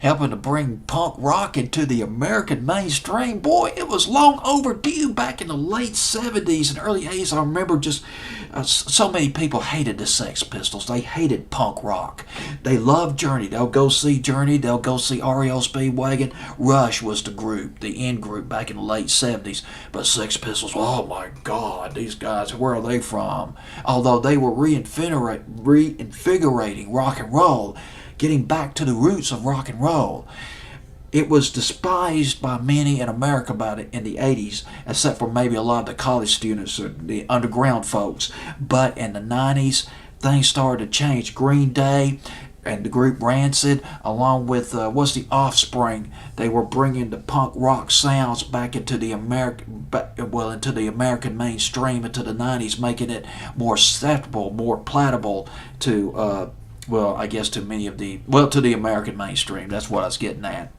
helping to bring punk rock into the American mainstream. Boy, it was long overdue back in the late 70s and early 80s. I remember just so many people hated the Sex Pistols. They hated punk rock. They loved Journey. They'll go see Journey. They'll go see REO Speedwagon. Rush was the group, the in group back in the late 70s. But Sex Pistols, oh my God, these guys, where are they from? Although they were reinvigorating rock and roll, getting back to the roots of rock and roll. It was despised by many in America in the 80s, except for maybe a lot of the college students or the underground folks. But in the 90s, things started to change. Green Day and the group Rancid, along with the Offspring, they were bringing the punk rock sounds back into the into the American mainstream into the 90s, making it more acceptable, more palatable to I guess to to the American mainstream. That's what I was getting at.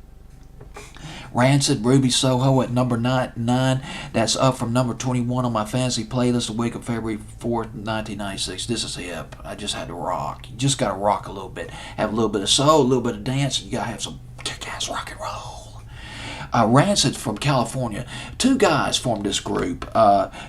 Rancid, Ruby Soho at number 9. That's up from number 21 on my fantasy playlist the week of February 4th, 1996. This is hip. I just had to rock. You just got to rock a little bit. Have a little bit of soul, a little bit of dance, and you got to have some kick-ass rock and roll. Rancid from California. Two guys formed this group,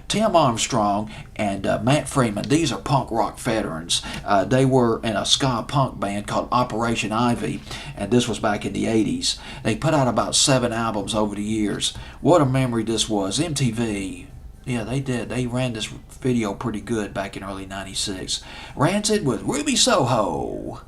Tim Armstrong and Matt Freeman. These are punk rock veterans. They were in a ska punk band called Operation Ivy, and this was back in the 80s. They put out about 7 albums over the years. What a memory this was. MTV. Yeah, they did. They ran this video pretty good back in early 96. Rancid with Ruby Soho.